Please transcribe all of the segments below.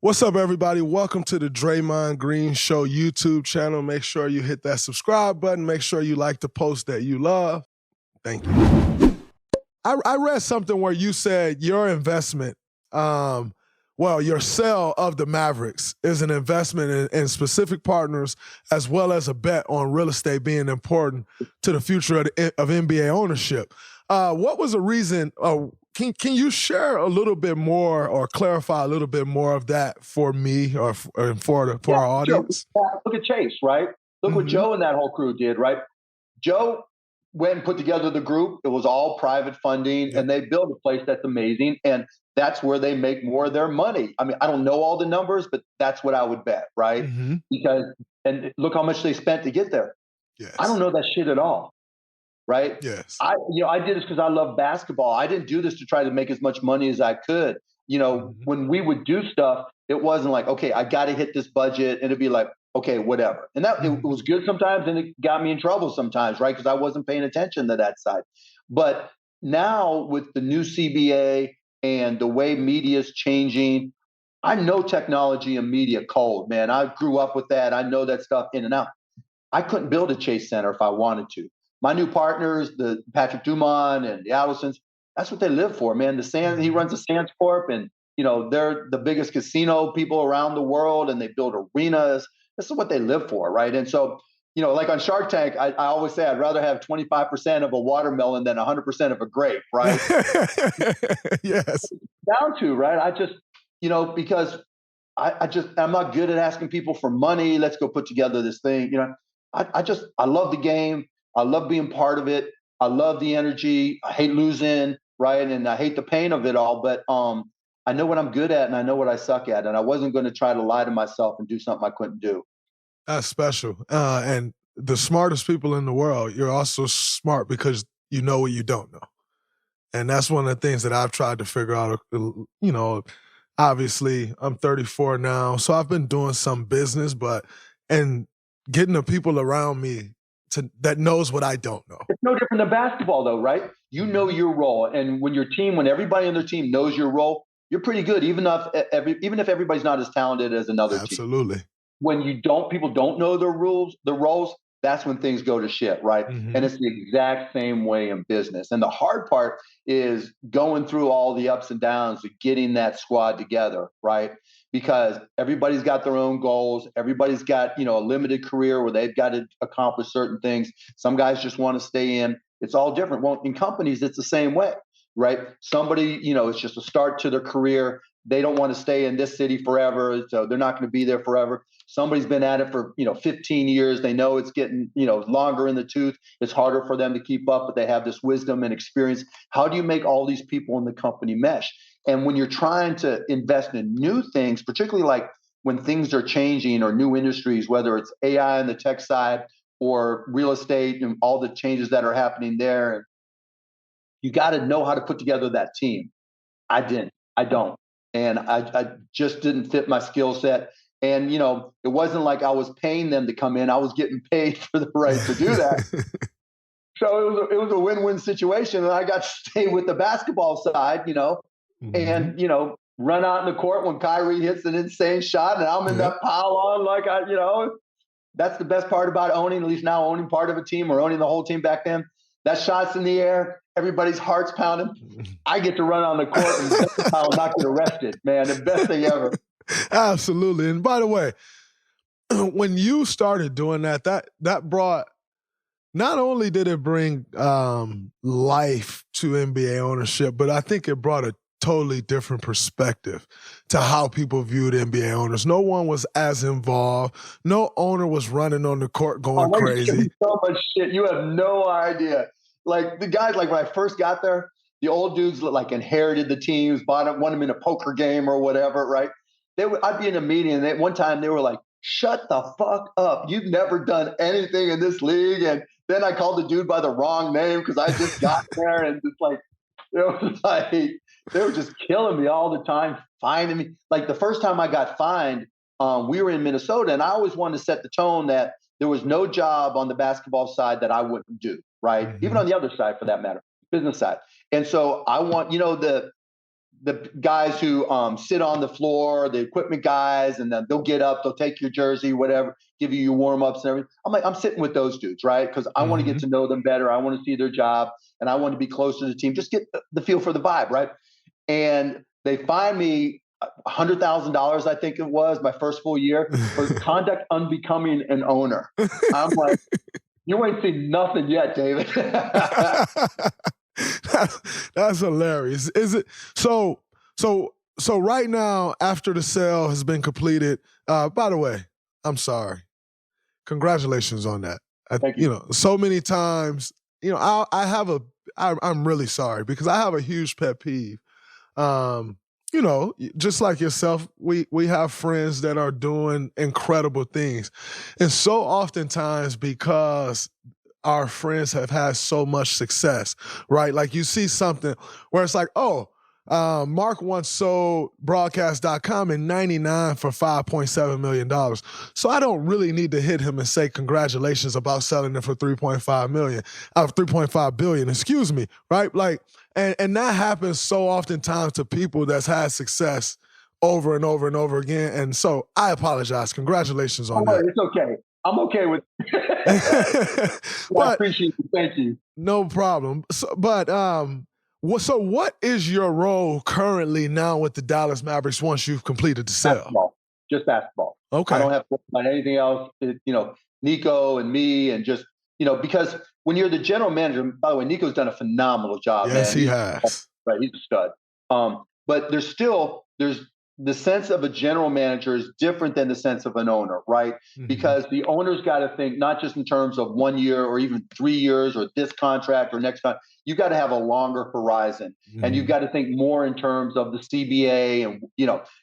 What's up, everybody? Welcome to the Draymond Green Show YouTube channel. Make sure you hit that subscribe button. Make sure you like the post that you love. Thank you. I read something where you said your investment, your sale of the Mavericks is an investment in specific partners as well as a bet on real estate being important to the future of NBA ownership. What was the reason? Can you share a little bit more or clarify a little bit more of that for me or for our audience? Sure. Look at Chase, right? Look what Joe and that whole crew did, right? Joe went and put together the group. It was all private funding, and they built a place that's amazing. And that's where they make more of their money. I mean, I don't know all the numbers, but that's what I would bet, right? Because and look how much they spent to get there. Yes. I don't know that shit at all. Right? Yes. I did this because I love basketball. I didn't do this to try to make as much money as I could. When we would do stuff, it wasn't like, okay, I got to hit this budget, and it'd be like, okay, whatever. And that it was good sometimes, and it got me in trouble sometimes, right? Because I wasn't paying attention to that side. But now with the new CBA and the way media is changing, I know technology and media cold, man. I grew up with that. I know that stuff in and out. I couldn't build a Chase Center if I wanted to. My new partners, the Patrick Dumont and the Allisons, that's what they live for, man. He runs the Sands Corp, and they're the biggest casino people around the world, and they build arenas. This is what they live for, right? And so, like on Shark Tank, I always say I'd rather have 25% of a watermelon than 100% of a grape, right? Yes. Down to, right? I just, because I'm not good at asking people for money. Let's go put together this thing. I love the game. I love being part of it. I love the energy. I hate losing, right? And I hate the pain of it all. But I know what I'm good at, and I know what I suck at. And I wasn't going to try to lie to myself and do something I couldn't do. That's special. And the smartest people in the world, you're also smart because you know what you don't know. And that's one of the things that I've tried to figure out. Obviously, I'm 34 now, so I've been doing some business, and getting the people around me that knows what I don't know. It's no different than basketball, though, right? You know your role, and when everybody on their team knows your role, you're pretty good, even if everybody's not as talented as another team. Absolutely. When people don't know the roles, that's when things go to shit, right? And it's the exact same way in business. And the hard part is going through all the ups and downs of getting that squad together, right? Because everybody's got their own goals. Everybody's got, a limited career where they've got to accomplish certain things. Some guys just want to stay in. It's all different. Well, in companies, it's the same way, right? Somebody, it's just a start to their career. They don't want to stay in this city forever, so they're not going to be there forever. Somebody's been at it for 15 years. They know it's getting longer in the tooth. It's harder for them to keep up, but they have this wisdom and experience. How do you make all these people in the company mesh? And when you're trying to invest in new things, particularly like when things are changing or new industries, whether it's AI on the tech side or real estate and all the changes that are happening there, you got to know how to put together that team. I don't. And I just didn't fit my skill set. And, it wasn't like I was paying them to come in. I was getting paid for the right to do that. So it was a win-win situation. And I got to stay with the basketball side, and, run out in the court when Kyrie hits an insane shot and I'm in that pile on like that's the best part about owning, at least now owning part of a team or owning the whole team back then. That shot's in the air. Everybody's heart's pounding. I get to run on the court and not get arrested, man. The best thing ever. Absolutely. And by the way, when you started doing that brought, not only did it bring life to NBA ownership, but I think it brought a totally different perspective to how people viewed NBA owners. No one was as involved. No owner was running on the court going crazy. So much shit. You have no idea. Like the guys, like when I first got there, the old dudes like inherited the teams, won them in a poker game or whatever, right? I'd be in a meeting, and one time they were like, "Shut the fuck up! You've never done anything in this league." And then I called the dude by the wrong name because I just got there, and it's like, they were just killing me all the time, finding me. Like the first time I got fined, we were in Minnesota, and I always wanted to set the tone that there was no job on the basketball side that I wouldn't do, right? Even on the other side, for that matter, business side. And so I want, the guys who sit on the floor, the equipment guys, and then they'll get up, they'll take your jersey, whatever, give you your warm-ups and everything. I'm sitting with those dudes, right? Because I want to get to know them better. I want to see their job, and I want to be close to the team. Just get the feel for the vibe, right? And they fined me $100,000, I think it was, my first full year, for conduct unbecoming an owner. I'm like, you ain't seen nothing yet, David. That's hilarious. Is it so right now, after the sale has been completed, by the way, I'm sorry. Congratulations on that. Thank you. So many times, I'm really sorry because I have a huge pet peeve. Just like yourself, we have friends that are doing incredible things. And so oftentimes, because our friends have had so much success, right? Like you see something where it's like, Mark once sold broadcast.com in 99 for $5.7 million. So I don't really need to hit him and say congratulations about selling it for $3.5 billion, excuse me, right? Like, and that happens so oftentimes to people that's had success over and over and over again. And so I apologize. Congratulations on that. It's okay. I'm okay with it. I appreciate it. Thank you. No problem. So what is your role currently now with the Dallas Mavericks once you've completed the sale? Basketball. Just basketball. Okay. I don't have to worry about anything else. Nico and me and just, because when you're the general manager, by the way, Nico's done a phenomenal job. Yes, man. He has. Right. He's a stud. But there's the sense of a general manager is different than the sense of an owner, right? Mm-hmm. Because the owner's got to think not just in terms of 1 year or even 3 years or this contract or next contract. You got to have a longer horizon, and you've got to think more in terms of the CBA and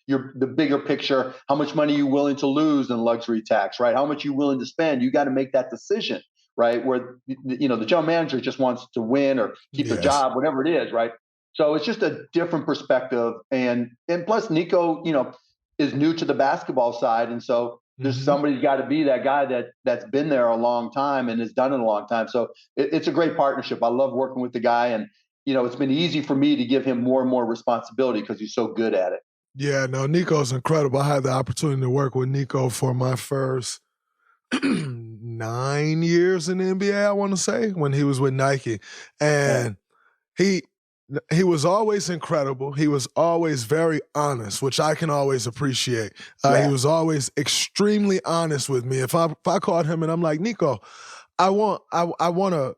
the bigger picture. How much money are you willing to lose in luxury tax, right? How much are you willing to spend? You got to make that decision, right? Where the general manager just wants to win or keep their job, whatever it is, right? So it's just a different perspective, and plus Nico, is new to the basketball side, and so there's somebody's got to be that guy that's been there a long time and has done it a long time. So it's a great partnership. I love working with the guy, and it's been easy for me to give him more and more responsibility because he's so good at it. Yeah, no, Nico's incredible. I had the opportunity to work with Nico for my first 9 years in the NBA, I want to say, when he was with Nike, and he was always incredible. He was always very honest, which I can always appreciate. He was always extremely honest with me. If I called him and I'm like, Nico, I want a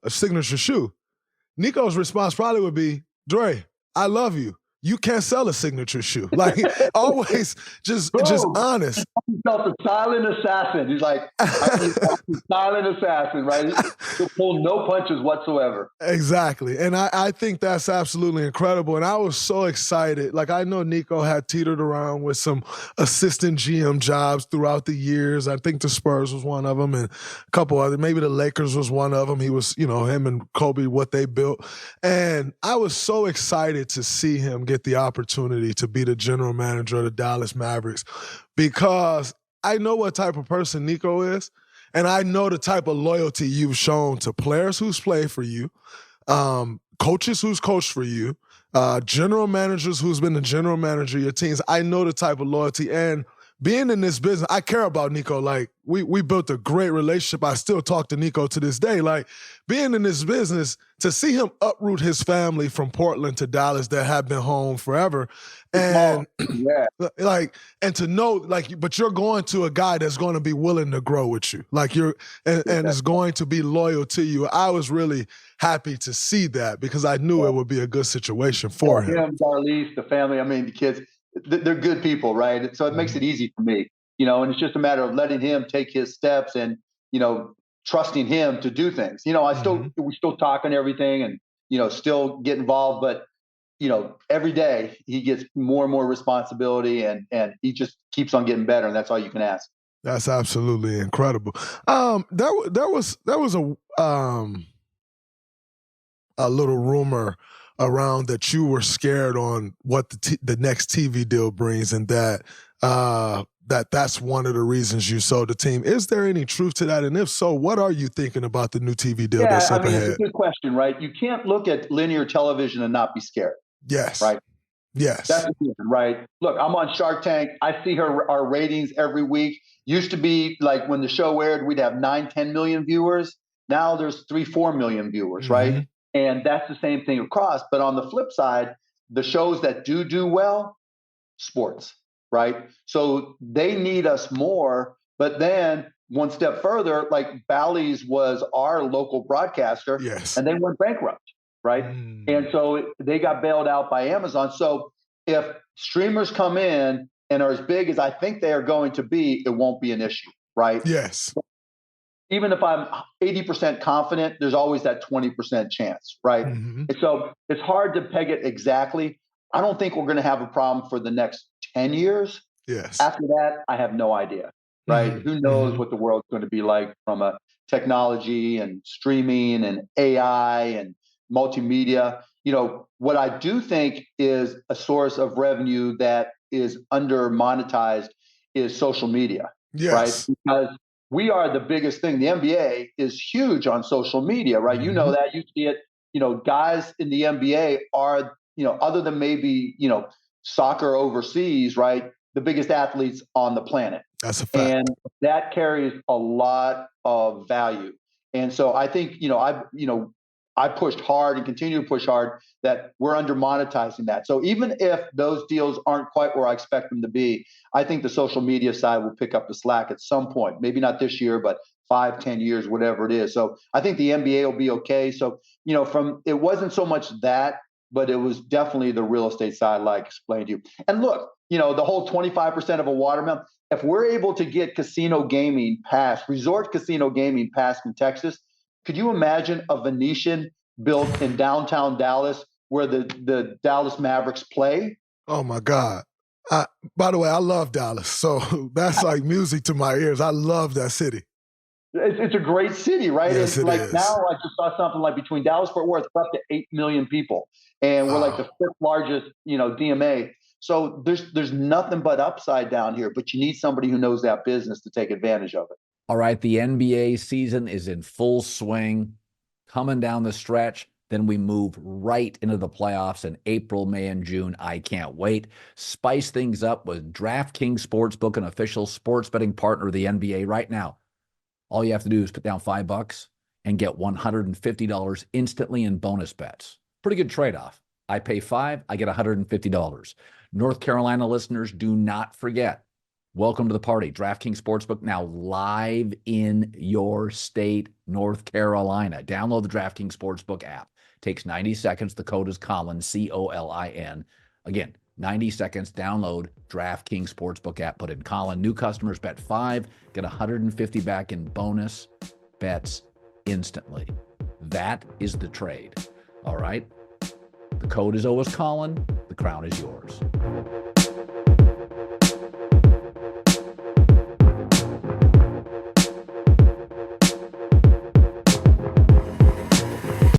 signature shoe, Nico's response probably would be, Dre, I love you. You can't sell a signature shoe. Like, always just honest. He felt a silent assassin. He's like, he's a silent assassin, right? He'll pull no punches whatsoever. Exactly. And I think that's absolutely incredible. And I was so excited. Like, I know Nico had teetered around with some assistant GM jobs throughout the years. I think the Spurs was one of them and a couple other, maybe the Lakers was one of them. He was, him and Kobe, what they built. And I was so excited to see him get the opportunity to be the general manager of the Dallas Mavericks because I know what type of person Nico is, and I know the type of loyalty you've shown to players who's played for you, coaches who's coached for you, general managers who's been the general manager of your teams. I know the type of loyalty, and being in this business, I care about Nico. Like, we built a great relationship. I still talk to Nico to this day. Like, being in this business, to see him uproot his family from Portland to Dallas that have been home forever, and and to know, like, but you're going to a guy that's going to be willing to grow with you, like and is going to be loyal to you. I was really happy to see that because I knew it would be a good situation for him. Darlise, the family, the kids. They're good people, right? So it makes it easy for me, and it's just a matter of letting him take his steps and, trusting him to do things. We still talk and everything and, still get involved, but, every day he gets more and more responsibility and he just keeps on getting better. And that's all you can ask. That's absolutely incredible. There was a little rumor around that you were scared on what the next TV deal brings, and that's one of the reasons you sold the team. Is there any truth to that? And if so, what are you thinking about the new TV deal that's up ahead? It's a good question, right? You can't look at linear television and not be scared. Yes. Right. Yes. That's the reason, right? Look, I'm on Shark Tank. I see our ratings every week. Used to be like when the show aired, we'd have 9, 10 million viewers. Now there's 3, 4 million viewers, right? And that's the same thing across. But on the flip side, the shows that do well, sports, right? So they need us more. But then one step further, like Bally's was our local broadcaster, Yes. and they went bankrupt, right? And so they got bailed out by Amazon. So if streamers come in and are as big as I think they are going to be, it won't be an issue, right? Yes. Even if I'm 80% confident, there's always that 20% chance, right? And so it's hard to peg it exactly. I don't think we're going to have a problem for the next 10 years. Yes. After that, I have no idea, right? Who knows what the world's going to be like from a technology and streaming and AI and multimedia. What I do think is a source of revenue that is under monetized is social media, right? Because we are the biggest thing. The NBA is huge on social media, right? You know that. You see it. Guys in the NBA are, other than maybe, soccer overseas, right? The biggest athletes on the planet. That's a fact. And that carries a lot of value. And so I think, I pushed hard and continue to push hard that we're under monetizing that. So even if those deals aren't quite where I expect them to be, I think the social media side will pick up the slack at some point. Maybe not this year, but 5, 10 years, whatever it is. So I think the NBA will be okay. So, it wasn't so much that, but it was definitely the real estate side, like I explained to you. And look, the whole 25% of a watermelon, if we're able to get casino gaming passed, resort casino gaming passed in Texas, could you imagine a Venetian built in downtown Dallas where the Dallas Mavericks play? Oh, my God. By the way, I love Dallas. So that's like music to my ears. I love that city. It's a great city, right? Yes, it is. Now I just saw something like between Dallas Fort Worth, we're up to 8 million people. And we're like the 5th largest, DMA. So there's nothing but upside down here, but you need somebody who knows that business to take advantage of it. All right, the NBA season is in full swing, coming down the stretch. Then we move right into the playoffs in April, May, and June. I can't wait. Spice things up with DraftKings Sportsbook, an official sports betting partner of the NBA right now. All you have to do is put down $5 and get $150 instantly in bonus bets. Pretty good trade-off. I pay $5, I get $150. North Carolina listeners, do not forget. Welcome to the party. DraftKings Sportsbook now live in your state, North Carolina. Download the DraftKings Sportsbook app. Takes 90 seconds. The code is Colin, C-O-L-I-N. Again, 90 seconds. Download DraftKings Sportsbook app. Put in Colin. New customers bet $5, get $150 back in bonus bets instantly. That is the trade. All right? The code is always Colin. The crown is yours.